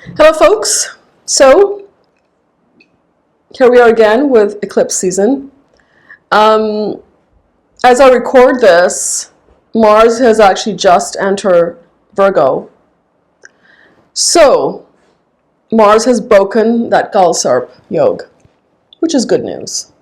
Hello folks, so here we are again with eclipse season. As I record this, Mars has actually just entered Virgo. So Mars has broken that Kaal Sarp yoga, which is good news,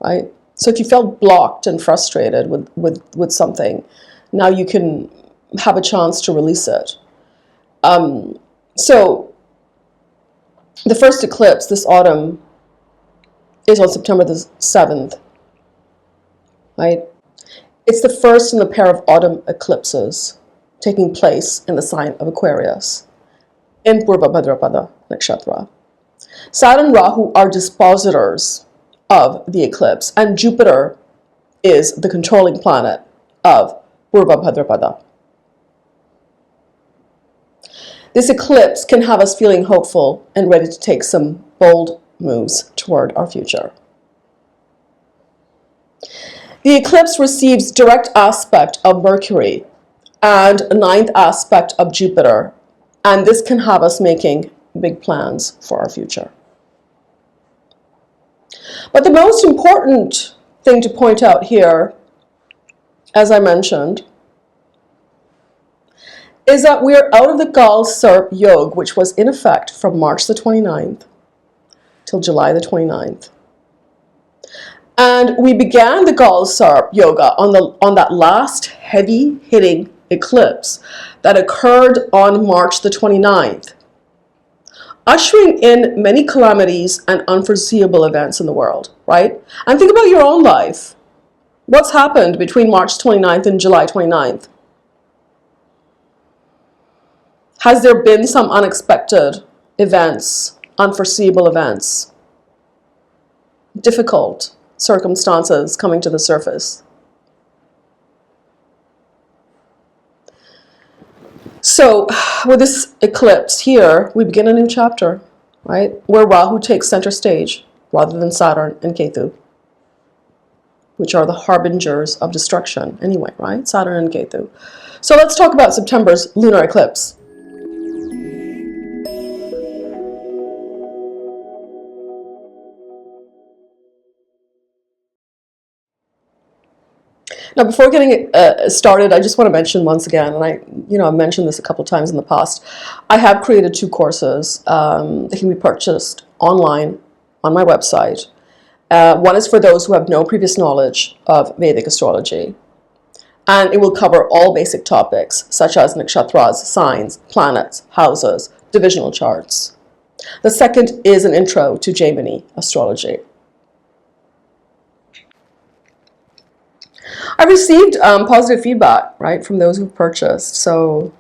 right? So if you felt blocked and frustrated with something, now you can have a chance to release it. So the first eclipse this autumn is on September the 7th, right? It's the first in the pair of autumn eclipses taking place in the sign of Aquarius in Purva Bhadrapada Nakshatra. Saturn and Rahu are dispositors of the eclipse, and Jupiter is the controlling planet of Purva Bhadrapada. This eclipse can have us feeling hopeful and ready to take some bold moves toward our future. The eclipse receives direct aspect of Mercury and a ninth aspect of Jupiter, and this can have us making big plans for our future. But the most important thing to point out here, as I mentioned, is that we are out of the Kaal Sarp yoga, which was in effect from March the 29th till July the 29th. And we began the Kaal Sarp yoga on that last heavy-hitting eclipse that occurred on March the 29th, ushering in many calamities and unforeseeable events in the world, right? And think about your own life. What's happened between March 29th and July 29th? Has there been some unexpected events, unforeseeable events, difficult circumstances coming to the surface? So with this eclipse here, we begin a new chapter, right? Where Rahu takes center stage rather than Saturn and Ketu, which are the harbingers of destruction anyway, right? Saturn and Ketu. So let's talk about September's lunar eclipse. Now, before getting started, I just want to mention once again, and I've mentioned this a couple of times in the past, I have created two courses that can be purchased online on my website. One is for those who have no previous knowledge of Vedic astrology, and it will cover all basic topics such as nakshatras, signs, planets, houses, divisional charts. The second is an intro to Jaimini astrology. I've received positive feedback, right, from those who've purchased. So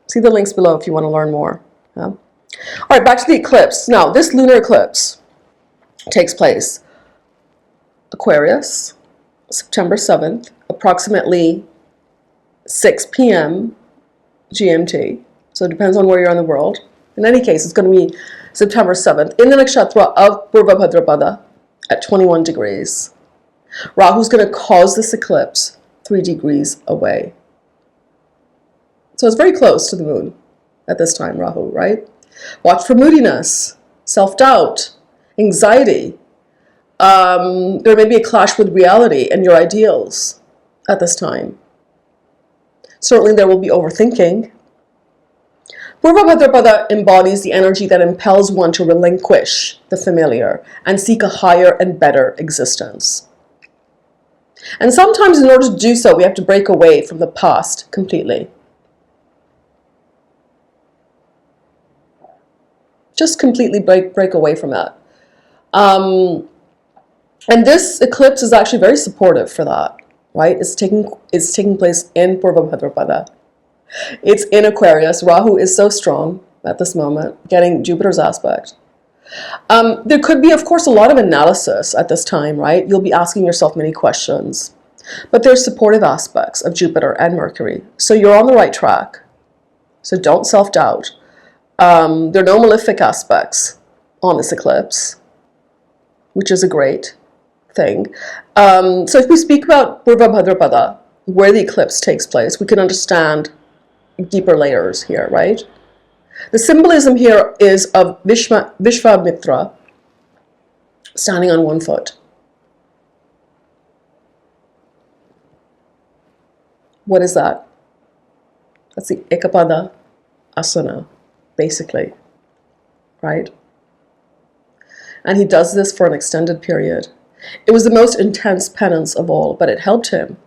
see the links below if you want to learn more. Yeah? All right, back to the eclipse. Now, this lunar eclipse takes place Aquarius, September 7th, approximately 6 p.m. GMT. So it depends on where you're in the world. In any case, it's going to be September 7th in the nakshatra of Purva Bhadrapada at 21 degrees. Rahu's going to cause this eclipse 3 degrees away. So it's very close to the moon at this time, Rahu, right? Watch for moodiness, self-doubt, anxiety. There may be a clash with reality and your ideals at this time. Certainly there will be overthinking. Purva Bhadrapada embodies the energy that impels one to relinquish the familiar and seek a higher and better existence. And sometimes in order to do so, we have to break away from the past completely. Just completely break away from that. And this eclipse is actually very supportive for that, right? It's taking place in Purva Bhadrapada. It's in Aquarius. Rahu is so strong at this moment, getting Jupiter's aspect. There could be, of course, a lot of analysis at this time, right? You'll be asking yourself many questions. But there's supportive aspects of Jupiter and Mercury. So you're on the right track. So don't self-doubt. There are no malefic aspects on this eclipse, which is a great thing. So if we speak about Purva Bhadrapada, where the eclipse takes place, we can understand deeper layers here, right? The symbolism here is of Vishwamitra standing on one foot. What is that? That's the Ekapada asana, basically, right? And he does this for an extended period. It was the most intense penance of all, but it helped him.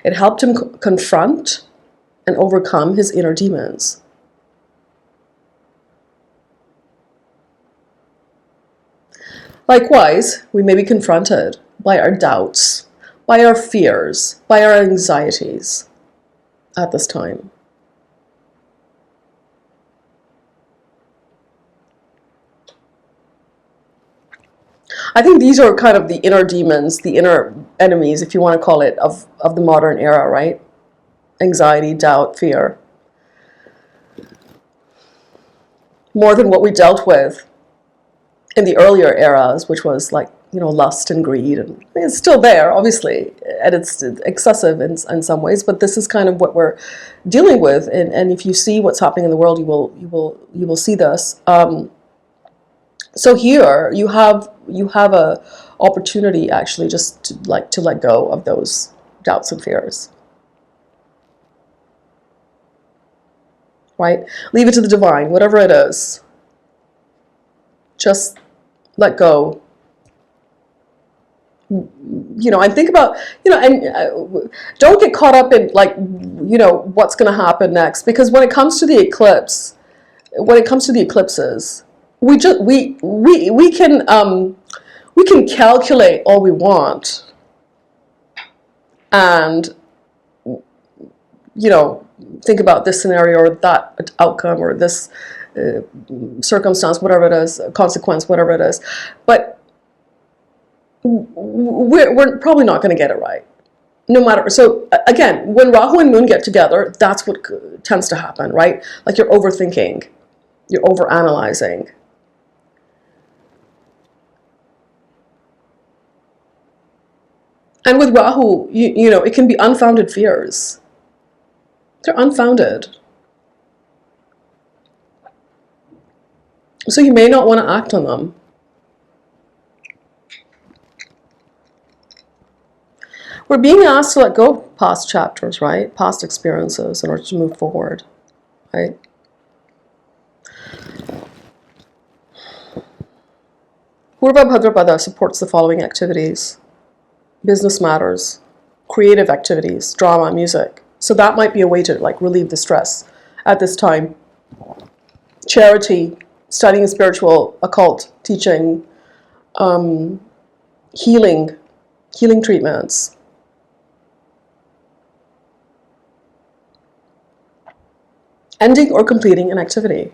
It helped him confront and overcome his inner demons. Likewise, we may be confronted by our doubts, by our fears, by our anxieties at this time. I think these are kind of the inner demons, the inner enemies, if you want to call it, of the modern era, right? Anxiety, doubt, fear. More than what we dealt with in the earlier eras, which was like, lust and greed. And it's still there, obviously, and it's excessive in some ways, but this is kind of what we're dealing with. And if you see what's happening in the world, you will see this. So here you have a opportunity actually just to let go of those doubts and fears. Right? Leave it to the divine, whatever it is. Just let go. And think about, and don't get caught up in what's going to happen next, because when it comes to the eclipses, we can calculate all we want, and think about this scenario or that outcome or this circumstance, whatever it is, consequence, whatever it is, but we're probably not going to get it right, no matter. So again, when Rahu and Moon get together, that's what tends to happen, right? Like you're overthinking, you're overanalyzing. And with Rahu, it can be unfounded fears. They're unfounded. So you may not want to act on them. We're being asked to let go of past chapters, right? Past experiences in order to move forward, right? Purva Bhadrapada supports the following activities: business matters, creative activities, drama, music. So that might be a way to relieve the stress at this time. Charity, studying spiritual, occult teaching, healing treatments. Ending or completing an activity.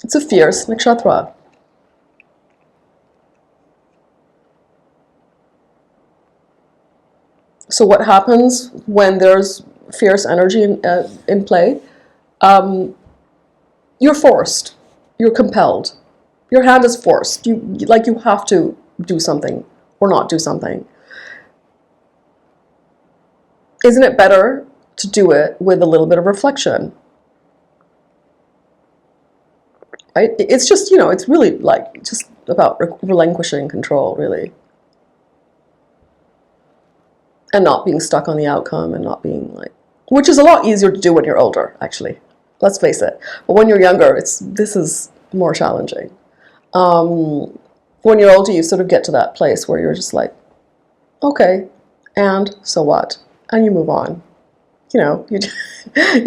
It's a fierce nakshatra. So what happens when there's fierce energy in play? You're forced. You're compelled. Your hand is forced. You have to do something or not do something. Isn't it better to do it with a little bit of reflection? Right? It's just, it's really just about relinquishing control, really. And not being stuck on the outcome, and not being which is a lot easier to do when you're older, actually. Let's face it. But when you're younger, this is more challenging. When you're older, you sort of get to that place where you're just okay, and so what? And you move on. You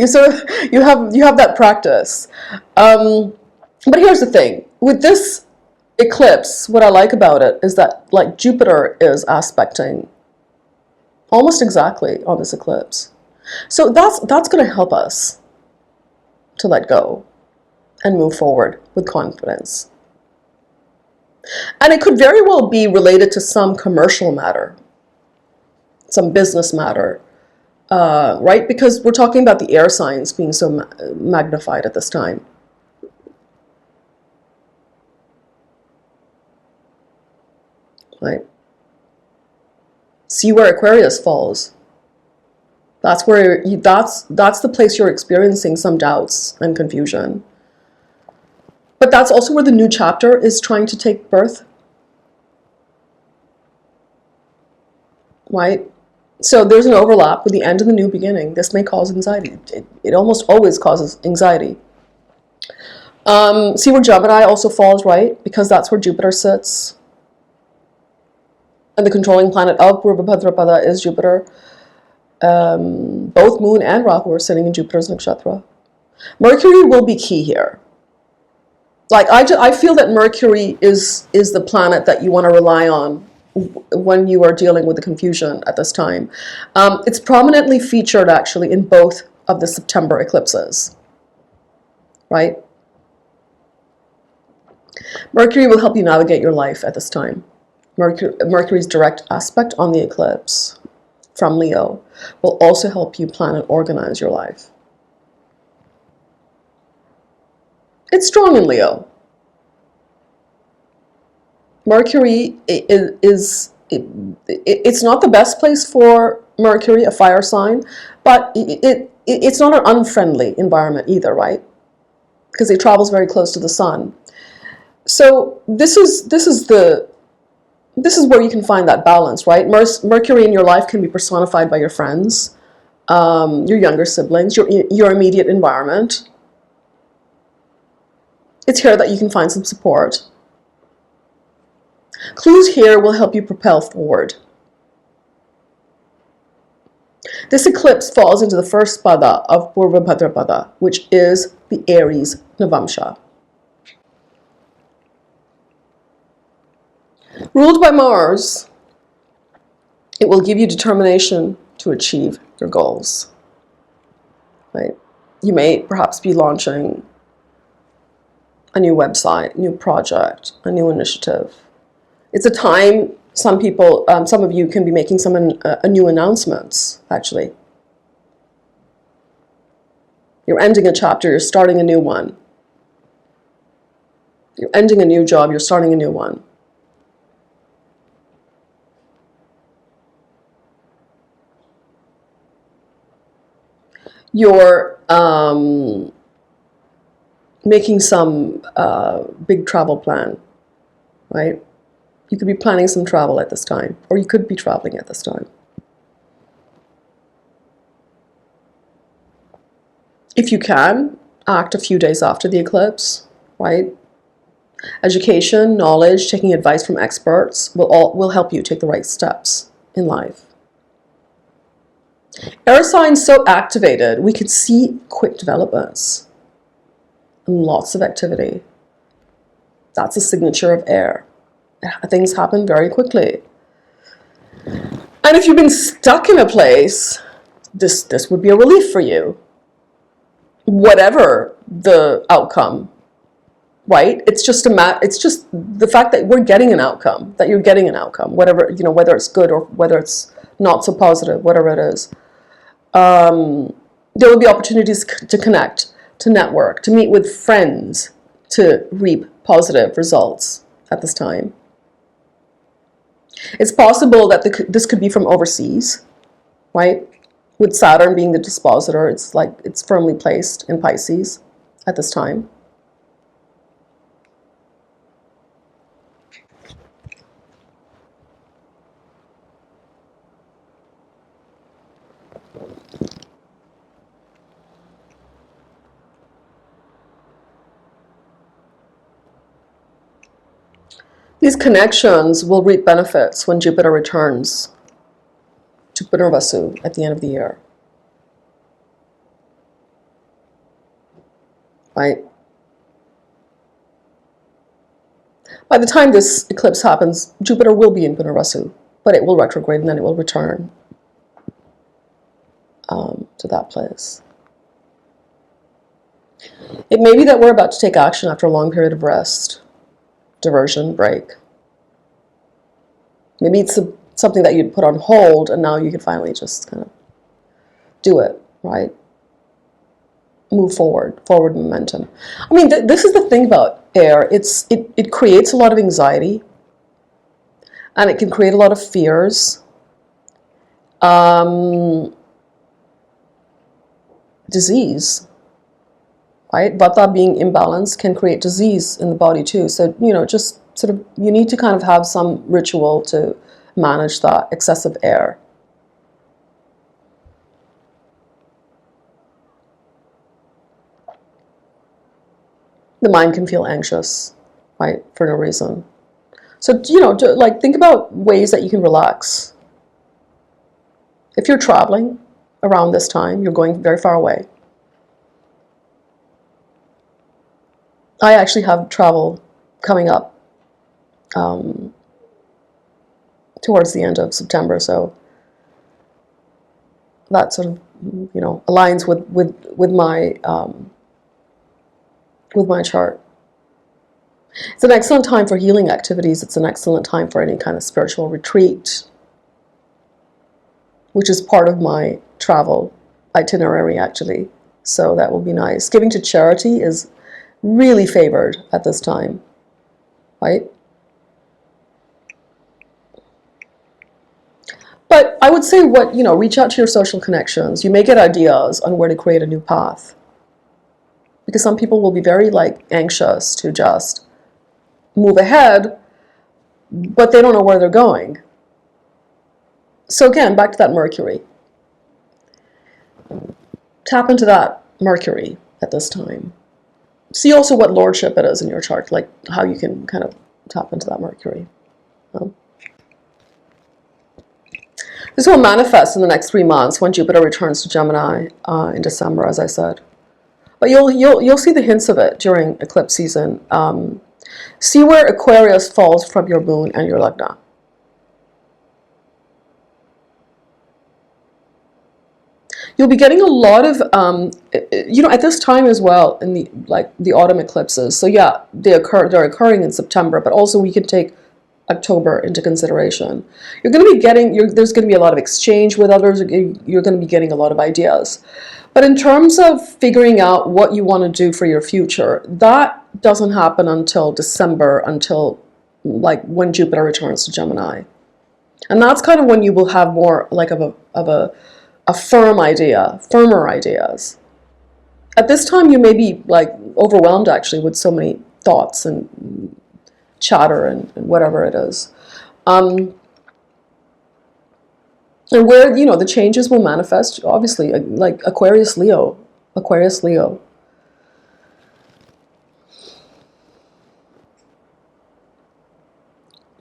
sort of you have that practice. But here's the thing with this eclipse. What I like about it is that Jupiter is aspecting almost exactly on this eclipse. So that's going to help us to let go and move forward with confidence. And it could very well be related to some commercial matter, some business matter, right? Because we're talking about the air signs being so magnified at this time. Right? See where Aquarius falls. That's where that's the place you're experiencing some doubts and confusion. But that's also where the new chapter is trying to take birth. Right? So there's an overlap with the end of the new beginning. This may cause anxiety. It almost always causes anxiety. See where Gemini also falls, right? Because that's where Jupiter sits. And the controlling planet of Purva Bhadrapada is Jupiter. Both Moon and Rahu are sitting in Jupiter's nakshatra. Mercury will be key here. Like, I feel that Mercury is the planet that you want to rely on when you are dealing with the confusion at this time. It's prominently featured, actually, in both of the September eclipses. Right? Mercury will help you navigate your life at this time. Mercury's direct aspect on the eclipse from Leo will also help you plan and organize your life. It's strong in Leo. Mercury it's not the best place for Mercury, a fire sign, but it's not an unfriendly environment either, right? Because it travels very close to the sun. So this is where you can find that balance, right? Mercury in your life can be personified by your friends, your younger siblings, your immediate environment. It's here that you can find some support. Clues here will help you propel forward. This eclipse falls into the first pada of Purva Bhadrapada, which is the Aries Navamsha. Ruled by Mars, it will give you determination to achieve your goals. Right? You may perhaps be launching a new website, new project, a new initiative. It's a time some of you can be making some new announcements, actually. You're ending a chapter, you're starting a new one. You're ending a new job, you're starting a new one. You're making some big travel plan, right? You could be planning some travel at this time, or you could be traveling at this time. If you can, act a few days after the eclipse, right? Education, knowledge, taking advice from experts will help you take the right steps in life. Air signs so activated, we could see quick developments and lots of activity. That's a signature of air. Things happen very quickly. And if you've been stuck in a place, this would be a relief for you. Whatever the outcome, right? It's just the fact that we're getting an outcome, that you're getting an outcome, whatever, whether it's good or whether it's not so positive, whatever it is. There will be opportunities to connect, to network, to meet with friends, to reap positive results at this time. It's possible that this could be from overseas, right? With Saturn being the dispositor, it's firmly placed in Pisces at this time. These connections will reap benefits when Jupiter returns to Punarvasu at the end of the year. Right? By the time this eclipse happens, Jupiter will be in Punarvasu, but it will retrograde and then it will return to that place. It may be that we're about to take action after a long period of rest, diversion, break. Maybe it's something that you'd put on hold and now you can finally just kind of do it, right? Move forward momentum. I mean, this is the thing about air. It creates a lot of anxiety and it can create a lot of fears. disease, right? Vata being imbalanced can create disease in the body too. So, just sort of, you need to kind of have some ritual to manage that excessive air. The mind can feel anxious, right, for no reason. So, like, think about ways that you can relax. If you're traveling around this time, you're going very far away. I actually have travel coming up towards the end of September, so that sort of, aligns with my chart. It's an excellent time for healing activities. It's an excellent time for any kind of spiritual retreat, which is part of my travel itinerary, actually. So that will be nice. Giving to charity is really favored at this time, right? But I would say reach out to your social connections. You may get ideas on where to create a new path. Because some people will be very anxious to just move ahead, but they don't know where they're going. So again, back to that Mercury. Tap into that Mercury at this time. See also what lordship it is in your chart, like how you can kind of tap into that Mercury. This will manifest in the next 3 months when Jupiter returns to Gemini in December, as I said. But you'll see the hints of it during eclipse season. See where Aquarius falls from your moon and your lagna. You'll be getting a lot of, at this time as well, in the autumn eclipses. So yeah, they're occurring in September, but also we can take October into consideration. You're going to be getting, there's going to be a lot of exchange with others. You're going to be getting a lot of ideas. But in terms of figuring out what you want to do for your future, that doesn't happen until December, until when Jupiter returns to Gemini. And that's kind of when you will have more of a firmer ideas. At this time, you may be overwhelmed actually with so many thoughts and chatter and whatever it is. And where, the changes will manifest, obviously, like Aquarius, Leo.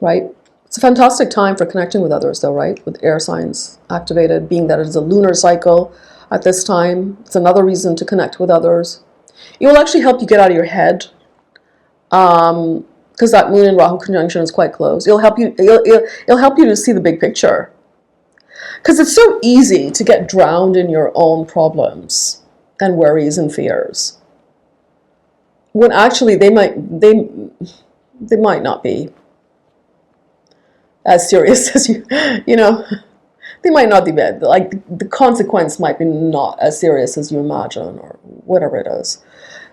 Right? It's a fantastic time for connecting with others, though, right? With air signs activated, being that it is a lunar cycle at this time. It's another reason to connect with others. It will actually help you get out of your head, because that Moon and Rahu conjunction is quite close. It'll help you to see the big picture. Because it's so easy to get drowned in your own problems and worries and fears, when actually they might not be as serious as they might not be bad. The consequence might be not as serious as you imagine, or whatever it is.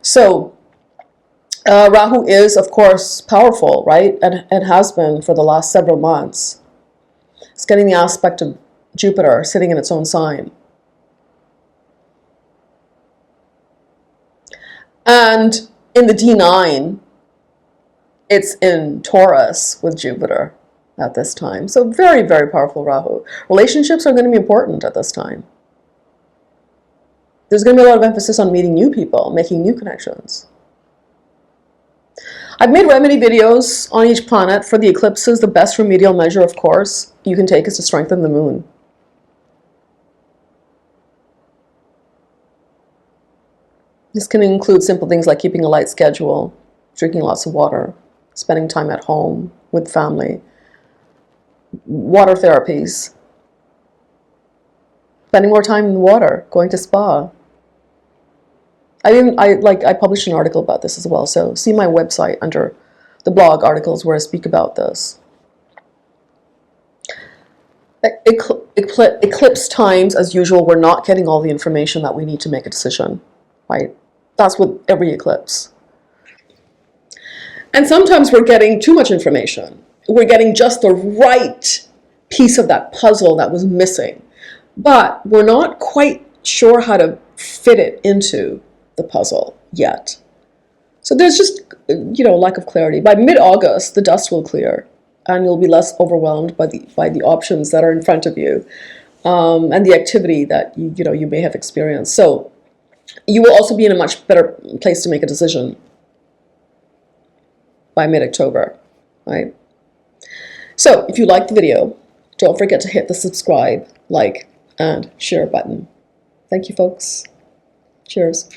So Rahu is, of course, powerful, right? And has been for the last several months. It's getting the aspect of Jupiter sitting in its own sign. And in the D9, it's in Taurus with Jupiter at this time. So very, very powerful Rahu. Relationships are going to be important at this time. There's going to be a lot of emphasis on meeting new people, making new connections. I've made remedy videos on each planet for the eclipses. The best remedial measure, of course, you can take is to strengthen the moon. This can include simple things like keeping a light schedule, drinking lots of water, spending time at home with family, water therapies, spending more time in the water, going to spa. I published an article about this as well, so see my website under the blog articles where I speak about this. Eclipse times, as usual, we're not getting all the information that we need to make a decision, right? That's with every eclipse. And sometimes we're getting too much information. We're getting just the right piece of that puzzle that was missing. But we're not quite sure how to fit it into the puzzle yet. So there's just, lack of clarity. By mid-August, the dust will clear, and you'll be less overwhelmed by the options that are in front of you, and the activity that you may have experienced. So you will also be in a much better place to make a decision by mid-October, right? So if you liked the video, don't forget to hit the subscribe, like, and share button. Thank you, folks. Cheers.